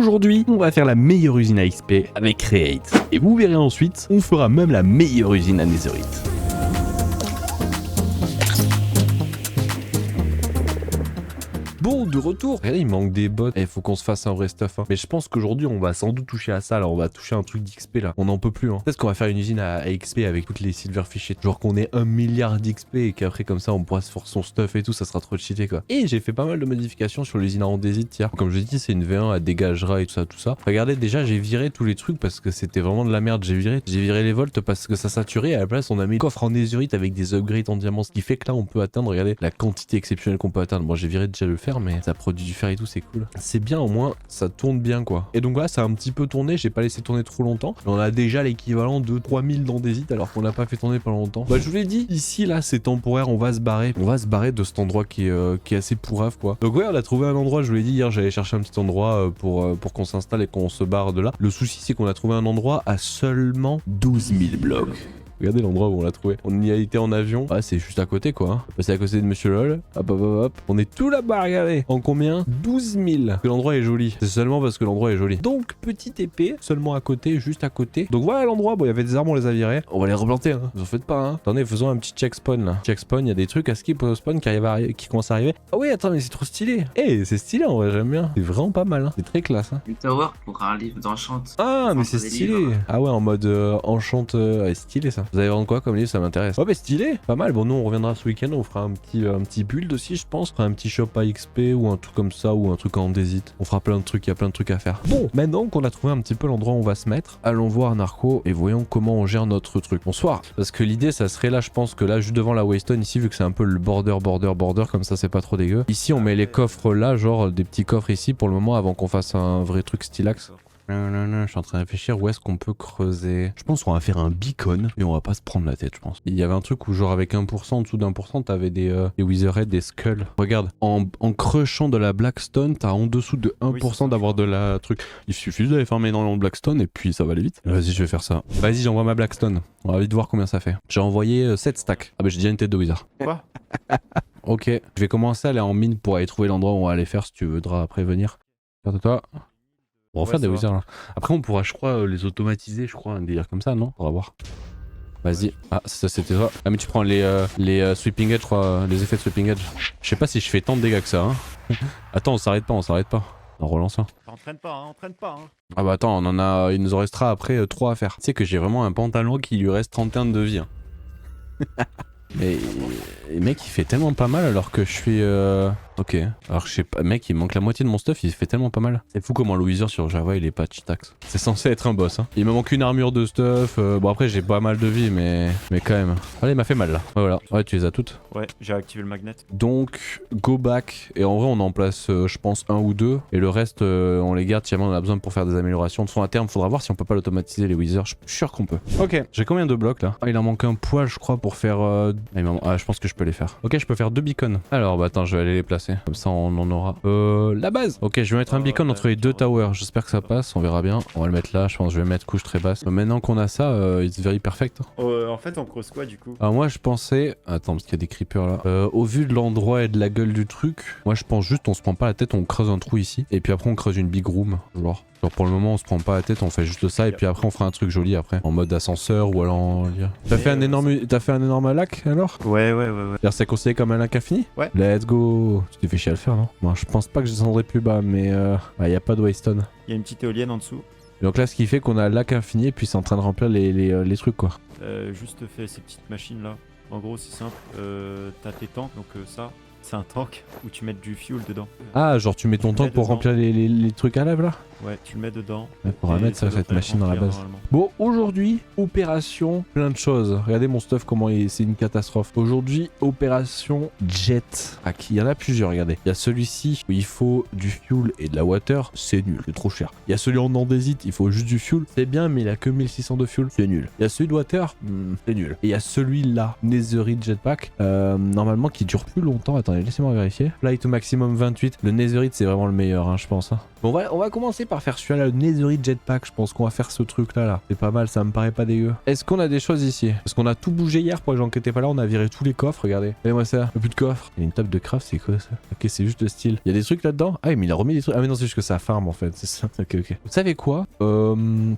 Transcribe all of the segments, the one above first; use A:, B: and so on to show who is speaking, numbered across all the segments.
A: Aujourd'hui, on va faire la meilleure usine à XP avec Create. Et vous verrez ensuite, on fera même la meilleure usine à Netherite. Bon, de retour. Regardez, il manque des bots. Il faut qu'on se fasse un vrai stuff. Hein. Mais je pense qu'aujourd'hui, on va sans doute toucher à ça. Là, on va toucher un truc d'XP là. On n'en peut plus. Hein. Peut-être qu'on va faire une usine à XP avec toutes les silverfish et genre qu'on ait 1 milliard d'XP et qu'après, comme ça, on pourra se faire son stuff et tout. Ça sera trop cheaté quoi. Et j'ai fait pas mal de modifications sur l'usine à andésite hier. Comme je l'ai dit, c'est une V1 à dégagera et tout ça, tout ça. Regardez, déjà, j'ai viré tous les trucs parce que c'était vraiment de la merde. J'ai viré les volts parce que ça saturait. Et à la place, on a mis le coffre en netherite avec des upgrades en diamant. Ce qui fait que là, on peut atteindre, regardez, la quantité exceptionnelle qu'on peut atteindre. Bon, j'ai viré déjà le fer, mais ça produit du fer et tout, c'est cool. C'est bien, au moins, ça tourne bien, quoi. Et donc là, ça a un petit peu tourné, j'ai pas laissé tourner trop longtemps. Mais on a déjà l'équivalent de 3000 d'andésite, alors qu'on l'a pas fait tourner pendant longtemps. Bah, je vous l'ai dit, ici, là, c'est temporaire, on va se barrer. On va se barrer de cet endroit qui est assez pourrave, quoi. Donc ouais, on a trouvé un endroit, je vous l'ai dit hier, j'allais chercher un petit endroit pour qu'on s'installe et qu'on se barre de là. Le souci, c'est qu'on a trouvé un endroit à seulement 12 000 blocs. Regardez l'endroit où on l'a trouvé. On y a été en avion. Ah, c'est juste à côté quoi. Hein. Passer à côté de Monsieur LOL. Hop, hop, hop, hop. On est tout là-bas, regardez. En combien 12 000. Que l'endroit est joli. C'est seulement parce que l'endroit est joli. Donc, petite épée, seulement à côté, juste à côté. Donc voilà l'endroit. Bon, il y avait des arbres, on les a virés. On va les replanter. Hein. Vous en faites pas. Hein. Attendez, faisons un petit check spawn là. Check spawn, il y a des trucs à skip au spawn qui commencent à arriver. Ah oui, attends, mais c'est trop stylé. Eh, c'est stylé en vrai, j'aime bien. C'est vraiment pas mal. Hein. C'est très classe. Hein.
B: Du tower pour un livre d'enchant.
A: Ah, mais c'est stylé. Ah ouais, en mode enchant. Stylé ça. Vous allez vendre quoi comme livre? Ça m'intéresse. Oh bah stylé, pas mal. Bon, nous on reviendra ce week-end, on fera un petit build aussi, je pense. On fera un petit shop à XP ou un truc comme ça, ou un truc en andésite. On fera plein de trucs, il y a plein de trucs à faire. Bon, maintenant qu'on a trouvé un petit peu l'endroit où on va se mettre, allons voir Narco et voyons comment on gère notre truc. Bonsoir. Parce que l'idée, ça serait là, je pense que là, juste devant la Waystone, ici, vu que c'est un peu le border, comme ça, c'est pas trop dégueu. Ici, on met les coffres là, genre des petits coffres ici pour le moment, avant qu'on fasse un vrai truc stylax. Je suis en train de réfléchir où est-ce qu'on peut creuser. Je pense qu'on va faire un beacon et on va pas se prendre la tête, je pense. Il y avait un truc où genre avec 1%, en dessous d'1%, t'avais des witherheads, des skulls. Regarde, en creusant de la blackstone, t'as en dessous de 1% d'avoir de la truc. Il suffit d'aller farmer énormément de blackstone et puis ça va aller vite. Vas-y, je vais faire ça. Vas-y, j'envoie ma blackstone. On va vite voir combien ça fait. J'ai envoyé 7 stacks. Ah bah j'ai déjà une tête de wizard.
C: Quoi?
A: Ok, je vais commencer à aller en mine pour aller trouver l'endroit où on va aller faire si tu voudras après venir. Garde-toi. On va faire des wizards là. Après on pourra je crois les automatiser, je crois, un délire comme ça, non? On va voir. Vas-y. Ah ça c'était toi. Ah mais tu prends les sweeping edge, je crois, les effets de sweeping edge. Je sais pas si je fais tant de dégâts que ça. Hein. Attends, on s'arrête pas. On relance un.
C: Entraîne pas.
A: Ah bah attends, il nous en restera après 3 à faire. Tu sais que j'ai vraiment un pantalon qui lui reste 31 de vie. Hein. Mais mec il fait tellement pas mal alors que je suis ok. Alors je sais pas, mec il manque la moitié de mon stuff, il fait tellement pas mal. C'est fou comment le wizard sur Java il est pas cheatax. C'est censé être un boss hein. Il me manque une armure de stuff, bon après j'ai pas mal de vie mais quand même. Allez il m'a fait mal là. Ouais voilà, ouais tu les as toutes.
C: Ouais j'ai activé le magnet.
A: Donc go back et en vrai on en place je pense 1 ou 2 et le reste on les garde si jamais on a besoin pour faire des améliorations. De toute façon à terme faudra voir si on peut pas l'automatiser les wizards, je suis sûr qu'on peut. Ok, j'ai combien de blocs là? Ah il en manque un poil je crois pour faire ah, je pense que je peux les faire. Ok, je peux faire 2 beacons. Alors, bah attends, je vais aller les placer. Comme ça, on en aura. La base. Ok, je vais mettre un beacon entre les 2 towers. J'espère que ça passe. On verra bien. On va le mettre là. Je pense que je vais mettre couche très basse. Maintenant qu'on a ça, it's very perfect.
C: En fait, on creuse quoi du coup?
A: Alors, moi, je pensais. Attends, parce qu'il y a des creepers là. Au vu de l'endroit et de la gueule du truc, moi, je pense juste on se prend pas la tête. On creuse un trou ici. Et puis après, on creuse une big room. Genre pour le moment on se prend pas la tête, on fait juste ça et puis après on fera un truc joli après en mode ascenseur ou alors T'as fait un énorme lac alors?
C: Ouais.
A: C'est conseillé comme un lac infini?
C: Ouais.
A: Let's go. Tu t'es fait chier à le faire non? Moi je pense pas que je descendrai plus bas mais y a pas de waystone.
C: Il y a une petite éolienne en dessous.
A: Donc là ce qui fait qu'on a un lac infini et puis c'est en train de remplir les trucs quoi.
C: Juste fais ces petites machines là. En gros c'est simple, t'as tes tanks donc ça. C'est un tank où tu mets du fuel dedans.
A: Ah, genre tu mets ton tank pour remplir les trucs à lave là?
C: Ouais, tu le mets dedans.
A: On pourra mettre ça, cette machine dans la base. Bon, aujourd'hui, opération, plein de choses. Regardez mon stuff, comment c'est une catastrophe. Aujourd'hui, opération jetpack. Il y en a plusieurs, regardez. Il y a celui-ci où il faut du fuel et de la water, c'est nul, c'est trop cher. Il y a celui en andésite, il faut juste du fuel, c'est bien, mais il a que 1600 de fuel, c'est nul. Il y a celui de water, c'est nul. Et il y a celui-là, Netherite jetpack, normalement qui dure plus longtemps. Attendez, laissez-moi vérifier. Flight au maximum 28. Le Netherite, c'est vraiment le meilleur, hein, je pense. Hein. Bon, on va commencer par faire celui-là, le Netherite Jetpack. Je pense qu'on va faire ce truc-là. Là. C'est pas mal, ça me paraît pas dégueu. Est-ce qu'on a des choses ici? Parce qu'on a tout bougé hier pour les gens qui étaient pas là. On a viré tous les coffres, regardez. Regardez-moi ça. Plus de coffres. Il y a une table de craft, c'est quoi ça? Ok, c'est juste le style. Il y a des trucs là-dedans? Ah, mais il a remis des trucs. Ah, mais non, c'est juste que ça farm en fait. C'est ça. Ok, ok. Vous savez quoi?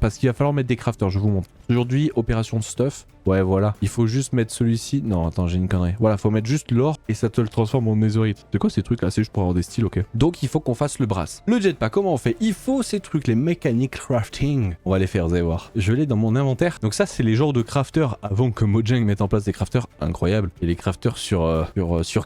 A: Parce qu'il va falloir mettre des crafters, je vous montre. Aujourd'hui, opération stuff. Ouais, voilà. Il faut juste mettre celui-ci. Non, attends, j'ai une connerie. Voilà, faut mettre juste l'or et ça te le transforme en netherite. C'est quoi ces trucs là? C'est juste pour avoir des styles, ok. Donc, il faut qu'on fasse le brass. Le jetpack, comment on fait? Il faut ces trucs, les mécaniques crafting. On va les faire, vous allez voir. Je l'ai dans mon inventaire. Donc, ça, c'est les genres de crafters avant que Mojang mette en place des crafters incroyables. Et les crafters sur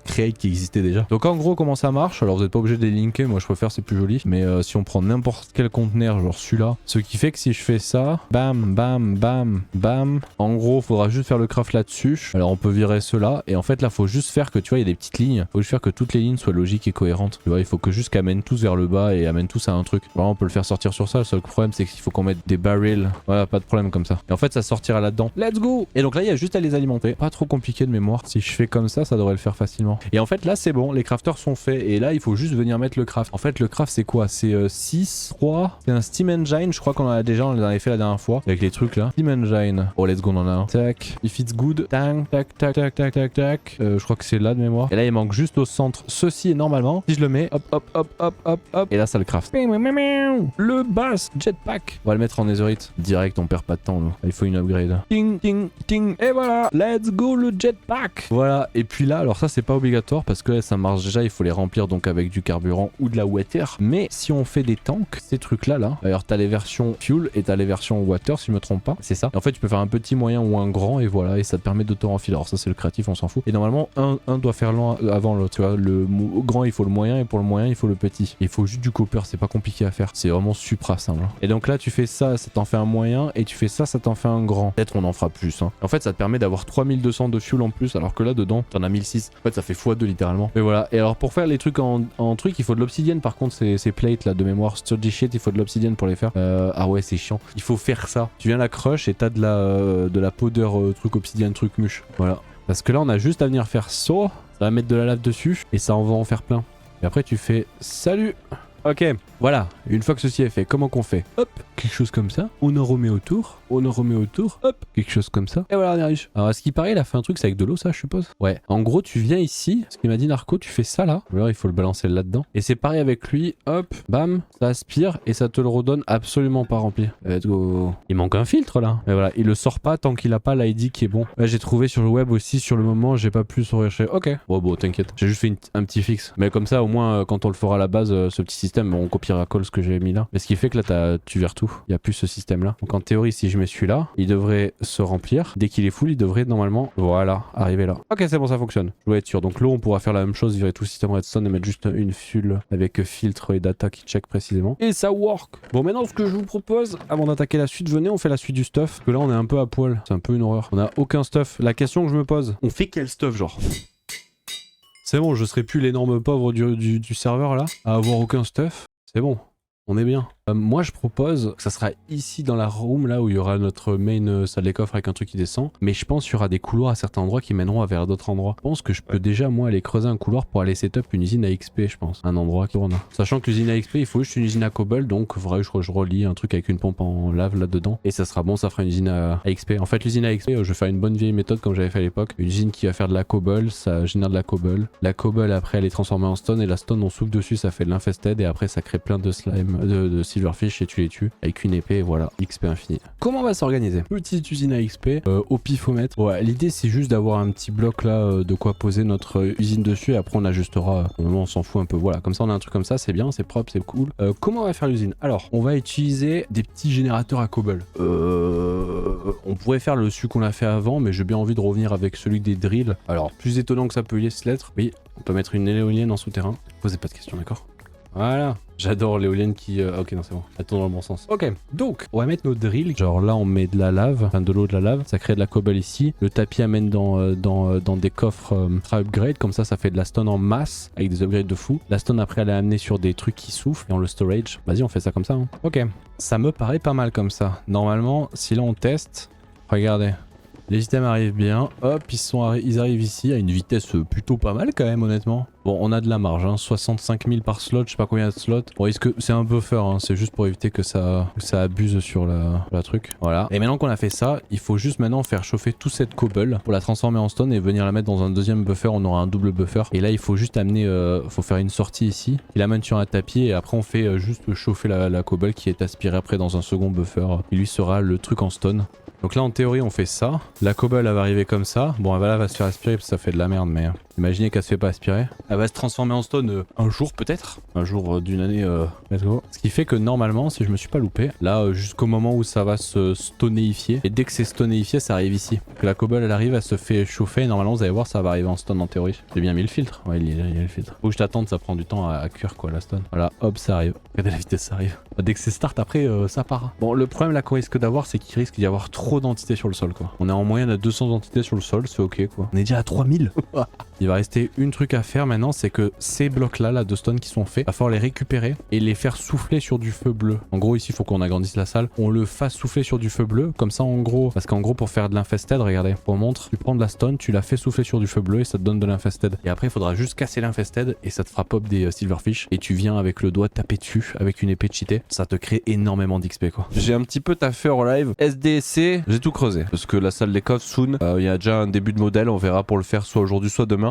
A: Create qui existaient déjà. Donc, en gros, comment ça marche? Alors, vous n'êtes pas obligé de les linker. Moi, je préfère, c'est plus joli. Mais si on prend n'importe quel conteneur, genre celui-là, ce qui fait que si je fais ça, bam, bam, bam, bam, en gros, faudra juste faire le craft là-dessus. Alors on peut virer cela et en fait là faut juste faire que tu vois il y a des petites lignes. Faut juste faire que toutes les lignes soient logiques et cohérentes. Tu vois il faut que juste qu'amène tous vers le bas et amène tous à un truc. Vraiment on peut le faire sortir sur ça. Le seul problème c'est qu'il faut qu'on mette des barils. Voilà pas de problème comme ça. Et en fait ça sortira là-dedans. Let's go. Et donc là il y a juste à les alimenter. Pas trop compliqué de mémoire. Si je fais comme ça devrait le faire facilement. Et en fait là c'est bon. Les crafters sont faits et là il faut juste venir mettre le craft. En fait le craft c'est quoi? C'est 6, 3. C'est un Steam Engine. Je crois qu'on en a déjà. On les avait fait la dernière fois avec les trucs là. Steam Engine. Oh let's go on en a un. Tac. If it's good. Tac, tac, tac, tac, tac, tac, tac. Je crois que c'est là de mémoire. Et là, il manque juste au centre. Ceci est normalement. Si je le mets, hop, hop, hop, hop, hop, hop. Et là, ça le craft. Le bass jetpack. On va le mettre en netherite. Direct, on perd pas de temps. Nous. Il faut une upgrade. Ting, ting, ting. Et voilà. Let's go le jetpack. Voilà. Et puis là, alors ça, c'est pas obligatoire parce que ça marche déjà. Il faut les remplir donc avec du carburant ou de la water. Mais si on fait des tanks, ces trucs-là, là. D'ailleurs, t'as les versions fuel et t'as les versions water, si je me trompe pas. C'est ça. Et en fait, tu peux faire un petit, moyen ou un grand et voilà. Et ça te permet d'auto-renfiler. Alors ça c'est le créatif, on s'en fout. Et normalement un doit faire loin avant l'autre, tu vois. Le grand il faut le moyen et pour le moyen il faut le petit. Il faut juste du copper, c'est pas compliqué à faire. C'est vraiment supra simple. Et donc là tu fais ça, ça t'en fait un moyen et tu fais ça, ça t'en fait un grand. Peut-être on en fera plus. Hein. En fait ça te permet d'avoir 3200 de fuel en plus alors que là dedans t'en as 1006. En fait ça fait x2 littéralement. Mais voilà. Et alors pour faire les trucs en truc il faut de l'obsidienne par contre ces plates là de mémoire. Sturdy shit il faut de l'obsidienne pour les faire. Ah ouais c'est chiant. Il faut faire ça. Tu viens la crush et t'as de la powder truc obsidienne truc muche. Voilà. Parce que là on a juste à venir faire ça, ça va mettre de la lave dessus et ça en va en faire plein. Et après tu fais salut. Ok, voilà, une fois que ceci est fait, comment qu'on fait? Hop, quelque chose comme ça, on en remet autour, hop, quelque chose comme ça, et voilà, on est riche. Alors, à ce qui paraît, il a fait un truc, c'est avec de l'eau, ça, je suppose? Ouais, en gros, tu viens ici, ce qu'il m'a dit Narco, tu fais ça là, alors il faut le balancer là-dedans, et c'est pareil avec lui, hop, bam, ça aspire, et ça te le redonne absolument pas rempli. Let's go. Il manque un filtre là, mais voilà, il le sort pas tant qu'il a pas l'ID qui est bon. Là, j'ai trouvé sur le web aussi, sur le moment, j'ai pas pu rechercher. Ok, bon, t'inquiète, j'ai juste fait un petit fixe, mais comme ça, au moins, quand on le fera à la base, ce petit système, on copiera call ce que j'ai mis là. Mais ce qui fait que là tu verres tout. Il n'y a plus ce système là. Donc en théorie si je mets celui-là, il devrait se remplir. Dès qu'il est full, il devrait normalement, voilà, arriver là. Ok c'est bon ça fonctionne. Je dois être sûr. Donc l'eau on pourra faire la même chose, virer tout le système redstone et mettre juste une fuel avec filtre et data qui check précisément. Et ça work. Bon maintenant ce que je vous propose, avant d'attaquer la suite, venez on fait la suite du stuff. Parce que là on est un peu à poil. C'est un peu une horreur. On a aucun stuff. La question que je me pose, on fait quel stuff genre? C'est bon, je serai plus l'énorme pauvre du serveur là, à avoir aucun stuff. C'est bon, on est bien. Moi je propose que ça sera ici dans la room là où il y aura notre main salle des coffres avec un truc qui descend. Mais je pense qu'il y aura des couloirs à certains endroits qui mèneront vers d'autres endroits. Je pense que je peux déjà moi aller creuser un couloir pour aller setup une usine à XP je pense. Un endroit qui tourne. Sachant que l'usine à XP il faut juste une usine à cobble donc il faudrait que je relie un truc avec une pompe en lave là dedans. Et ça sera bon, ça fera une usine à XP. En fait l'usine à XP je vais faire une bonne vieille méthode comme j'avais fait à l'époque. Une usine qui va faire de la cobble, ça génère de la cobble. La cobble après elle est transformée en stone et la stone on souffle dessus ça fait de l'infested et après ça crée plein de slime, de silverfish et tu les tues avec une épée et voilà, XP infini. Comment on va s'organiser? Petite usine à XP, au pifomètre. Ouais, l'idée c'est juste d'avoir un petit bloc là de quoi poser notre usine dessus et après on ajustera. Normalement on s'en fout un peu. Voilà, comme ça on a un truc comme ça, c'est bien, c'est propre, c'est cool. Comment on va faire l'usine? Alors, on va utiliser des petits générateurs à cobble. On pourrait faire le celui qu'on a fait avant, mais j'ai bien envie de revenir avec celui des drills. Alors, plus étonnant que ça peut l'être, oui, on peut mettre une éolienne en souterrain. Posez pas de questions, d'accord? Voilà. J'adore l'éolienne qui... Ok, non, c'est bon. Elle tourne dans le bon sens. Ok, donc, on va mettre nos drills. Genre là, on met de la lave, enfin de l'eau, de la lave. Ça crée de la cobble ici. Le tapis amène dans des coffres upgrade. Comme ça fait de la stone en masse avec des upgrades de fou. La stone, après, elle est amenée sur des trucs qui soufflent et on le storage. Vas-y, on fait ça comme ça. Hein. Ok, ça me paraît pas mal comme ça. Normalement, si là, on teste... Regardez. Les items arrivent bien. Hop, ils arrivent ici à une vitesse plutôt pas mal quand même, honnêtement. Bon, on a de la marge, hein. 65 000 par slot, je sais pas combien de slots. Bon, c'est un buffer, hein. C'est juste pour éviter que ça abuse sur la truc. Voilà. Et maintenant qu'on a fait ça, il faut juste maintenant faire chauffer toute cette cobble pour la transformer en stone et venir la mettre dans un deuxième buffer. On aura un double buffer. Et là, il faut juste amener, faut faire une sortie ici. Il l'amène sur un tapis et après on fait juste chauffer la cobble qui est aspirée après dans un second buffer. Il lui sera le truc en stone. Donc là en théorie on fait ça. La cobble elle va arriver comme ça. Bon elle va se faire aspirer parce que ça fait de la merde mais imaginez qu'elle se fait pas aspirer. Elle va se transformer en stone un jour peut-être. Un jour d'une année. Let's go. Ce qui fait que normalement si je me suis pas loupé, là jusqu'au moment où ça va se stonéifier. Et dès que c'est stonéifié ça arrive ici. Que la cobble elle arrive, elle se fait chauffer et normalement vous allez voir ça va arriver en stone en théorie. J'ai bien mis le filtre. Ouais il y a le filtre. Faut que je t'attende, ça prend du temps à cuire quoi la stone. Voilà hop ça arrive. Regardez la vitesse ça arrive. Dès que c'est start après ça part. Bon le problème là qu'on risque d'avoir c'est qu'il risque d'y avoir trop d'entités sur le sol quoi. On est en moyenne à 200 entités sur le sol, c'est ok quoi. On est déjà à 3000. Il va rester une truc à faire maintenant, c'est que ces blocs là de stone qui sont faits, il va falloir les récupérer et les faire souffler sur du feu bleu. En gros ici il faut qu'on agrandisse la salle, on le fasse souffler sur du feu bleu, comme ça en gros, parce qu'en gros pour faire de l'infested, regardez, on montre, tu prends de la stone, tu la fais souffler sur du feu bleu et ça te donne de l'infested. Et après il faudra juste casser l'infested et ça te fera pop des silverfish et tu viens avec le doigt taper dessus avec une épée cheatée, ça te crée énormément d'XP quoi. J'ai un petit peu taffé en live, SDSC, j'ai tout creusé parce que la salle des coffres soon, il y a déjà un début de modèle, on verra pour le faire soit aujourd'hui soit demain.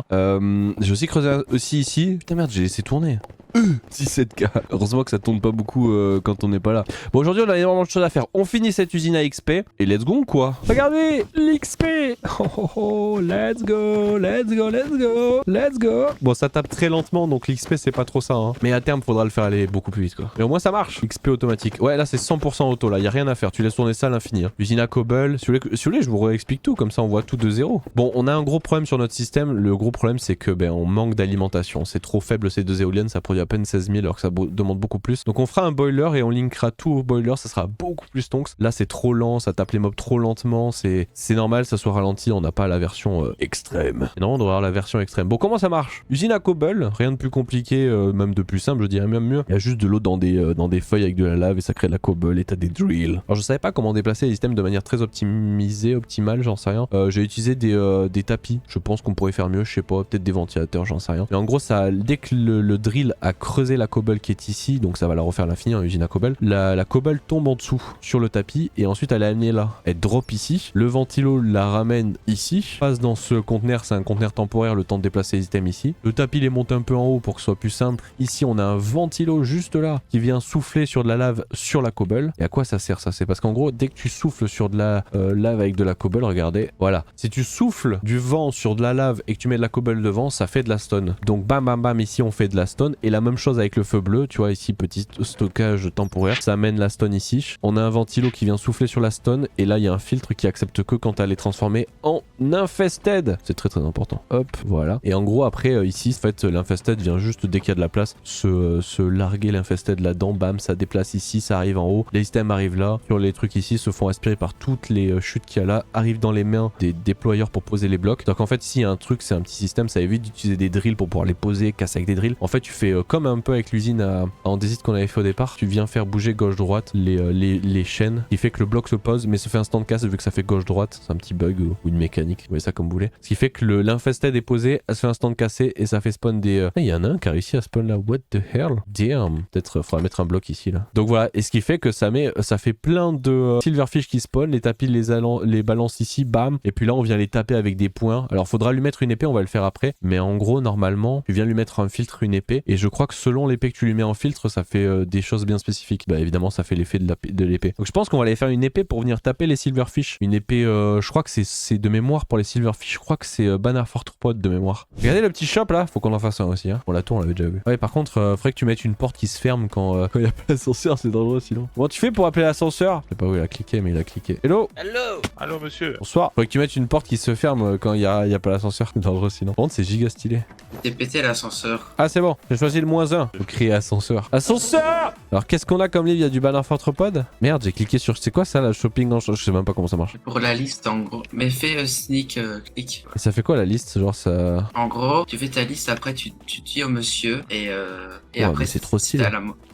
A: J'ai aussi creusé aussi ici. Putain merde, j'ai laissé tourner. 17K. Heureusement que ça tourne pas beaucoup quand on n'est pas là. Bon aujourd'hui on a énormément de choses à faire. On finit cette usine à XP et let's go quoi. Regardez l'XP. Let's go, let's go, let's go, let's go. Bon ça tape très lentement donc l'XP c'est pas trop ça hein. Mais à terme faudra le faire aller beaucoup plus vite quoi. Mais au moins ça marche. XP automatique. Ouais là c'est 100% auto là, y a rien à faire. Tu laisses tourner ça à l'infini. Hein. Usine à cobble. Si vous voulez je vous réexplique tout comme ça on voit tout de zéro. Bon on a un gros problème sur notre système. Le gros problème c'est que on manque d'alimentation. C'est trop faible ces deux éoliennes, ça produit à peine 16 000 alors que ça demande beaucoup plus. Donc on fera un boiler et on linkera tout au boiler, ça sera beaucoup plus tonks. Là c'est trop lent, ça tape les mobs trop lentement, c'est normal, ça soit ralenti, on n'a pas la version extrême. Et non, on doit avoir la version extrême. Bon comment ça marche? Usine à cobble, rien de plus compliqué, même de plus simple, je dirais même mieux. Il y a juste de l'eau dans des feuilles avec de la lave et ça crée de la cobble et t'as des drills. Alors je savais pas comment déplacer les systèmes de manière très optimisée, optimale, j'en sais rien. J'ai utilisé des tapis, je pense qu'on pourrait faire mieux, je sais pas, peut-être des ventilateurs, j'en sais rien. Mais en gros ça, dès que le drill a creusé la cobble qui est ici, donc ça va la refaire à l'infini en usine à cobble. La cobble tombe en dessous sur le tapis et ensuite elle est amenée là. Elle drop ici. Le ventilo la ramène ici. Passe dans ce conteneur, c'est un conteneur temporaire, le temps de déplacer les items ici. Le tapis les monte un peu en haut pour que ce soit plus simple. Ici on a un ventilo juste là qui vient souffler sur de la lave sur la cobble. Et à quoi ça sert ça? C'est parce qu'en gros dès que tu souffles sur de la lave avec de la cobble, regardez, voilà. Si tu souffles du vent sur de la lave et que tu mets de la cobble devant, ça fait de la stone. Donc bam bam bam ici on fait de la stone et la même chose avec le feu bleu, tu vois ici petit stockage temporaire, ça amène la stone ici. On a un ventilo qui vient souffler sur la stone et là il y a un filtre qui accepte que quand elle est transformée en infested. C'est très très important. Hop, voilà. Et en gros après ici en fait l'infested vient juste dès qu'il y a de la place se larguer l'infested là-dedans, bam ça déplace ici, ça arrive en haut, les items arrivent là, sur les trucs ici se font aspirer par toutes les chutes qu'il y a là, arrivent dans les mains des déployeurs pour poser les blocs. Donc en fait ici il y a un truc, c'est un petit système, ça évite d'utiliser des drills pour pouvoir les poser, casser avec des drills. En fait tu fais comme un peu avec l'usine à andésite qu'on avait fait au départ, tu viens faire bouger gauche-droite les chaînes, qui fait que le bloc se pose mais se fait instant casse vu que ça fait gauche-droite, c'est un petit bug ou une mécanique, vous voyez ça comme vous voulez. Ce qui fait que l'infested est posé, elle se fait instant casser et ça fait spawn des... Il y en a un qui a réussi à spawn là, what the hell? Damn. Peut-être faudra mettre un bloc ici là. Donc voilà, et ce qui fait que ça fait plein de silverfish qui spawn, les tapis les balancent ici, bam, et puis là on vient les taper avec des points. Alors faudra lui mettre une épée, on va le faire après, mais en gros normalement tu viens lui mettre un filtre, une épée, et je crois que selon l'épée que tu lui mets en filtre, ça fait des choses bien spécifiques. Bah évidemment ça fait l'effet de l'épée. Donc je pense qu'on va aller faire une épée pour venir taper les silverfish. Une épée, je crois que c'est de mémoire pour les silverfish, je crois que c'est Banner Pod de mémoire. Regardez le petit shop là, faut qu'on en fasse un aussi hein. Bon la tour on l'avait déjà vu. Ouais par contre faudrait que tu mettes une porte qui se ferme quand il y a pas l'ascenseur, c'est dangereux sinon. Comment tu fais pour appeler l'ascenseur? Je sais pas où il a cliqué mais il a cliqué. Hello.
D: Hello. Allô monsieur.
A: Bonsoir. Faudrait que tu mettes une porte qui se ferme quand il y a pas l'ascenseur, c'est dangereux sinon. Par contre c'est giga stylé.
B: T'es pété l'ascenseur.
A: Ah c'est bon, j'ai choisi le -1. Faut crier ascenseur. Ascenseur! Alors qu'est-ce qu'on a comme livre? Il y a du banner Arthropod. Merde, j'ai cliqué sur... C'est quoi ça, la shopping en... Je sais même pas comment ça marche.
B: Pour la liste, en gros. Mais fais sneak click.
A: Et ça fait quoi la liste? Genre ça...
B: En gros, tu fais ta liste, après tu dis au monsieur et
A: Ouais,
B: après
A: mais c'est trop stylé.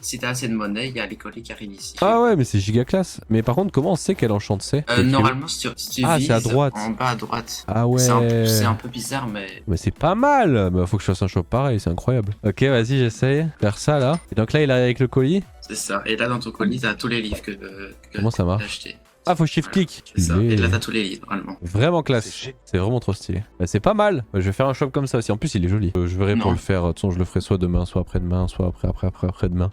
B: Si t'as assez de monnaie, il y a les colis qui arrivent ici.
A: Ah ouais, mais c'est giga classe. Mais par contre, comment on sait quel enchant c'est?
B: Normalement, si tu
A: Ah,
B: vises
A: c'est à droite.
B: en bas à droite.
A: Ah ouais.
B: C'est un peu bizarre, mais...
A: Mais c'est pas mal. Bah, faut que je fasse un shop pareil, c'est incroyable. Ok, vas-y, j'essaye. Faire ça là. Et donc là, il arrive avec le colis.
B: C'est ça. Et là, dans ton colis, t'as tous les livres que
A: Comment ça marche?
B: t'as acheté.
A: Ah, faut shift click.
B: C'est ça.
A: Il est
B: Et là, t'as tous les livres, normalement.
A: vraiment classe. C'est vraiment trop stylé. Bah, c'est pas mal. Bah, je vais faire un shop comme ça aussi. En plus, il est joli. Je verrai pour
B: Non.
A: le faire. De toute façon, je le ferai soit demain, soit après-demain, soit après-demain.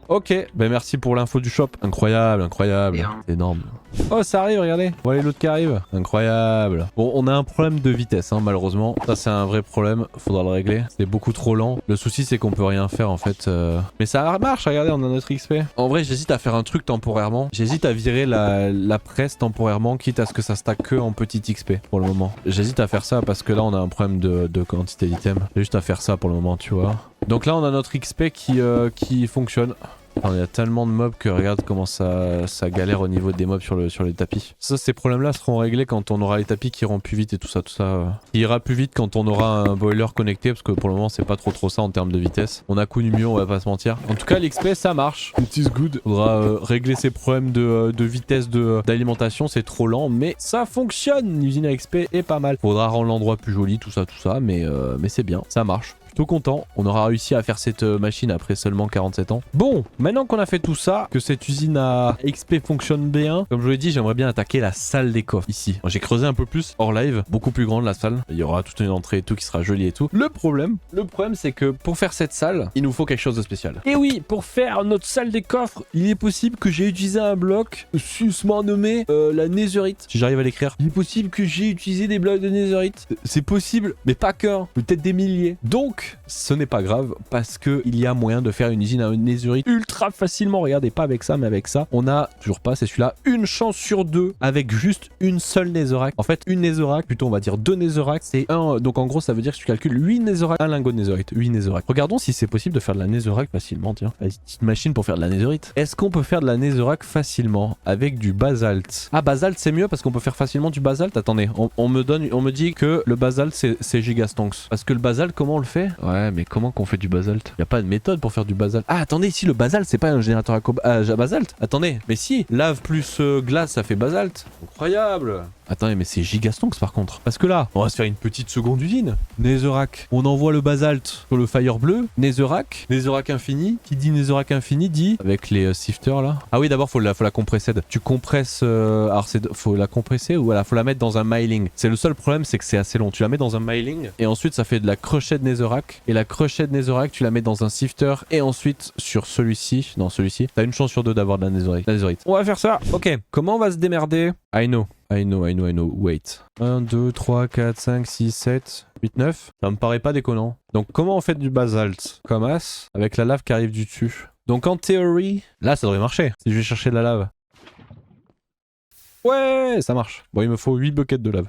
A: Ok, bah merci pour l'info du shop. Incroyable, incroyable.
B: Bien.
A: C'est énorme. Oh, ça arrive, regardez. Voilà l'autre qui arrive. Incroyable. Bon, on a un problème de vitesse, hein, malheureusement. Ça, c'est un vrai problème. Faudra le régler. C'est beaucoup trop lent. Le souci, c'est qu'on peut rien faire, en fait. Mais ça marche, regardez, on a notre XP. En vrai, j'hésite à faire un truc temporairement. J'hésite à virer la presse temporairement, quitte à ce que ça stack que en petit XP pour le moment. J'hésite à faire ça parce que là, on a un problème de quantité d'items. J'ai juste à faire ça pour le moment, tu vois. Donc là, on a notre XP qui fonctionne. Il y a tellement de mobs que regarde comment ça galère au niveau des mobs sur les tapis. Ça, ces problèmes-là seront réglés quand on aura les tapis qui iront plus vite et tout ça. Il ira plus vite quand on aura un boiler connecté parce que pour le moment, c'est pas trop ça en termes de vitesse. On a connu mieux, on va pas se mentir. En tout cas, l'XP, ça marche. It is good. Faudra régler ces problèmes de vitesse d'alimentation. C'est trop lent, mais ça fonctionne. L'usine à XP est pas mal. Faudra rendre l'endroit plus joli, tout ça, mais c'est bien. Ça marche. Plutôt content, on aura réussi à faire cette machine après seulement 47 ans. Bon, maintenant qu'on a fait tout ça, que cette usine à XP fonctionne bien, comme je vous l'ai dit, j'aimerais bien attaquer la salle des coffres ici. J'ai creusé un peu plus hors live, beaucoup plus grande la salle. Il y aura toute une entrée et tout qui sera jolie et tout. Le problème c'est que pour faire cette salle, il nous faut quelque chose de spécial. Et oui, pour faire notre salle des coffres, il est possible que j'ai utilisé un bloc susment nommé la netherite. Si j'arrive à l'écrire, il est possible que j'ai utilisé des blocs de netherite. C'est possible, mais pas qu'un, peut-être des milliers. Donc, ce n'est pas grave parce que il y a moyen de faire une usine à netherite ultra facilement. Regardez, pas avec ça, mais avec ça. On a toujours pas, c'est celui-là, une chance sur deux avec juste une seule netherrack. En fait, une netherrack, plutôt on va dire deux netherracks, c'est un. Donc en gros, ça veut dire que tu calcules 8 netherracks, un lingot de netherite, 8 netherracks. Regardons si c'est possible de faire de la netherrack facilement. Tiens, une petite machine pour faire de la netherite. Est-ce qu'on peut faire de la netherrack facilement avec du basalte? Ah, basalte c'est mieux parce qu'on peut faire facilement du basalte. Attendez, on me dit que le basalte c'est gigastonks. Parce que le basalte, comment on le fait? Ouais, mais comment qu'on fait du basalte? Y a pas de méthode pour faire du basalte. Ah, attendez, ici le basalte, c'est pas un générateur à basalte. Attendez, mais si, lave plus glace, ça fait basalte. Incroyable. Attendez, mais c'est gigastonks par contre. Parce que là, on va se faire une petite seconde usine. Netherrack. On envoie le basalte sur le fire bleu. Netherrack. Netherrack infini. Qui dit Netherrack infini dit avec les sifters là. Ah oui, d'abord faut la compresser. Tu compresses. Alors faut la compresser ou voilà, faut la mettre dans un miling. C'est le seul problème, c'est que c'est assez long. Tu la mets dans un miling et ensuite ça fait de la crochet de Netherrack. Et la crochet de Netherrack, tu la mets dans un sifter et ensuite sur celui-ci. Non, celui-ci. T'as une chance sur deux d'avoir de la Netherite. On va faire ça. Ok. Comment on va se démerder? I know. Wait. 1, 2, 3, 4, 5, 6, 7, 8, 9. Ça me paraît pas déconnant. Donc comment on fait du basalte? Comme as, avec la lave qui arrive du dessus. Donc en théorie, là ça devrait marcher. Si je vais chercher de la lave. Ouais, ça marche. Bon, il me faut 8 buckets de lave.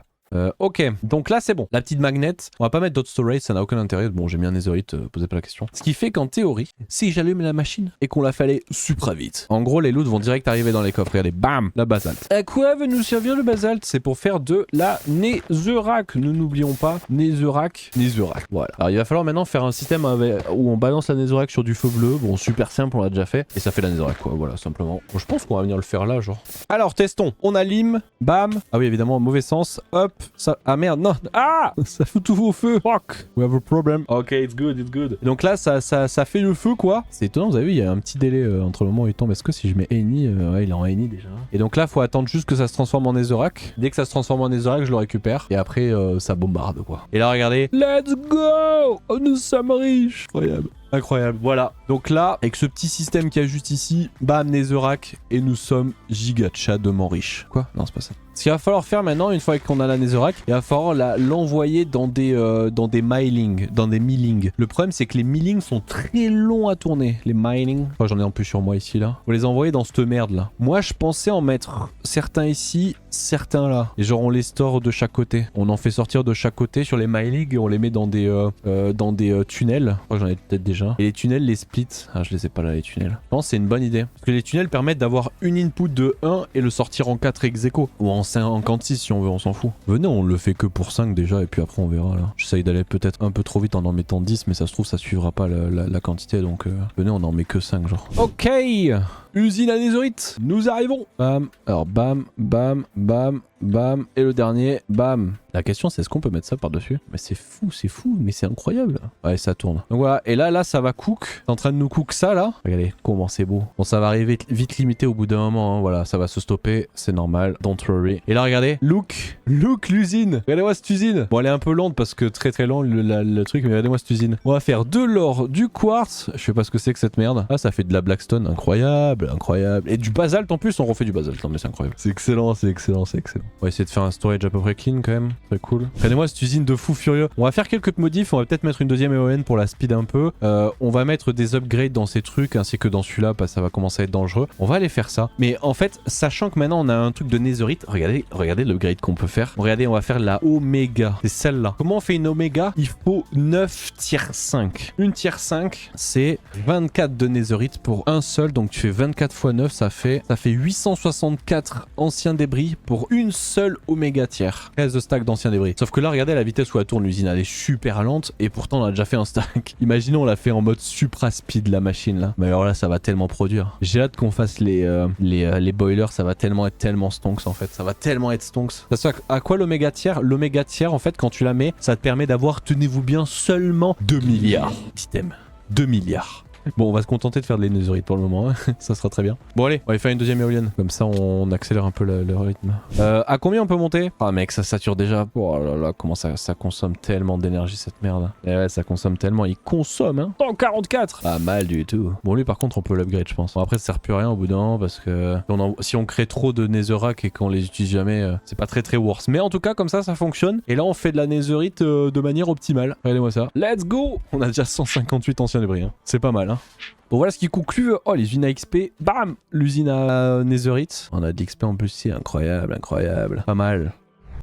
A: Ok, donc là c'est bon. La petite magnette, on va pas mettre d'autres storage, ça n'a aucun intérêt. Bon, j'ai mis un netherite, posez pas la question. Ce qui fait qu'en théorie, si j'allume la machine et qu'on la fait aller super vite, en gros les loots vont direct arriver dans les coffres. Regardez, bam, la basalte. À quoi veut nous servir le basalte? C'est pour faire de la netherrack. Nous n'oublions pas, netherrack. Voilà. Alors il va falloir maintenant faire un système où on balance la netherrack sur du feu bleu. Bon, super simple, on l'a déjà fait. Et ça fait la netherrack quoi, voilà, simplement. Bon, je pense qu'on va venir le faire là, genre. Alors, testons. On allume, bam. Ah oui, évidemment, mauvais sens. Hop. Ça... Ah merde, non. Ah, ça fout tout au feu. Fuck. We have a problem. Ok, it's good. Et donc là, ça fait le feu, quoi. C'est étonnant, vous avez vu, il y a un petit délai entre le moment où il tombe. Est-ce que si je mets Any, ouais, il est en Any déjà. Et donc là, faut attendre juste que ça se transforme en netherrack. Dès que ça se transforme en netherrack, je le récupère. Et après, ça bombarde, quoi. Et là, regardez. Let's go. Oh, nous sommes riches. Incroyable. Incroyable, voilà. Donc là, avec ce petit système qu'il y a juste ici, bam, Netherrack, et nous sommes giga-tchadement riches. Quoi? Non, c'est pas ça. Ce qu'il va falloir faire maintenant, une fois qu'on a la Netherrack, il va falloir l'envoyer dans des milling, dans des millings. Le problème, c'est que les millings sont très longs à tourner. Les mining, enfin, j'en ai en plus sur moi ici, là. On les envoyer dans cette merde, là. Moi, je pensais en mettre certains ici, certains là. Et genre, on les store de chaque côté. On en fait sortir de chaque côté sur les mining et on les met dans des tunnels. Je crois que j'en ai peut-être déjà. Et les tunnels, les splits. Ah, je les ai pas là, les tunnels. Je pense que c'est une bonne idée. Parce que les tunnels permettent d'avoir une input de 1 et le sortir en 4 ex aequo. Ou en 56 si on veut, on s'en fout. Venez, on le fait que pour 5 déjà et puis après on verra là. J'essaye d'aller peut-être un peu trop vite en mettant 10 mais ça se trouve ça suivra pas la quantité donc venez, on en met que 5 genre. Ok, usine à netherite, nous arrivons. Bam, alors bam, bam, bam, bam, et le dernier, bam. La question c'est est-ce qu'on peut mettre ça par-dessus? Mais c'est fou, mais c'est incroyable. Ouais, ça tourne. Donc voilà, et là ça va cook. C'est en train de nous cook ça là. Regardez comment c'est beau. Bon, ça va arriver vite limité au bout d'un moment, hein. Voilà, ça va se stopper, c'est normal, don't worry. Et là regardez, look l'usine. Regardez-moi cette usine. Bon, elle est un peu lente parce que très lent le truc, mais regardez-moi cette usine. On va faire de l'or, du quartz, je sais pas ce que c'est que cette merde. Ah, ça fait de la blackstone, incroyable. Et du basalte en plus, on refait du basalte. Non mais c'est incroyable. C'est excellent. On va essayer de faire un storage à peu près clean quand même. Très cool. Regardez-moi cette usine de fou furieux. On va faire quelques modifs. On va peut-être mettre une deuxième EON pour la speed un peu. On va mettre des upgrades dans ces trucs ainsi que dans celui-là parce que ça va commencer à être dangereux. On va aller faire ça. Mais en fait, sachant que maintenant on a un truc de netherite, regardez l'upgrade qu'on peut faire. Regardez, on va faire la Oméga. C'est celle-là. Comment on fait une Oméga? Il faut 9 tier 5. Une tier 5, c'est 24 de netherite pour un seul. Donc tu fais 24 x 9, ça fait 864 anciens débris pour une seule Oméga tier. 13 de stack d'anciens débris. Sauf que là, regardez la vitesse où elle tourne, l'usine, elle est super lente et pourtant on a déjà fait un stack. Imaginons, on l'a fait en mode supra speed la machine là. Mais alors là, ça va tellement produire. J'ai hâte qu'on fasse les boilers, ça va tellement être stonks en fait. Ça va tellement être stonks. Ça à quoi l'Oméga tier? L'Oméga tier, en fait, quand tu la mets, ça te permet d'avoir, tenez-vous bien, seulement 2 milliards d'items. 2 milliards. Bon, on va se contenter de faire de l'énergie pour le moment, hein. Ça sera très bien. Bon allez, on va aller faire une deuxième éolienne. Comme ça, on accélère un peu le rythme. À combien on peut monter? Ah mec, ça sature déjà. Oh là là, comment ça consomme tellement d'énergie cette merde. Et ouais, ça consomme tellement. Il consomme, hein. 144. Pas mal du tout. Bon, lui par contre, on peut l'upgrade, je pense. Bon, après, ça sert plus à rien au bout d'un moment parce que si on crée trop de netherrack et qu'on les utilise jamais, c'est pas très worse. Mais en tout cas, comme ça fonctionne. Et là, on fait de la netherite de manière optimale. Regardez-moi ça. Let's go. On a déjà 158 anciens débris, hein. C'est pas mal, hein. Bon, voilà ce qui conclut. Oh, les usines à XP. Bam, l'usine à netherite. On a de l'XP en plus, c'est incroyable. Pas mal.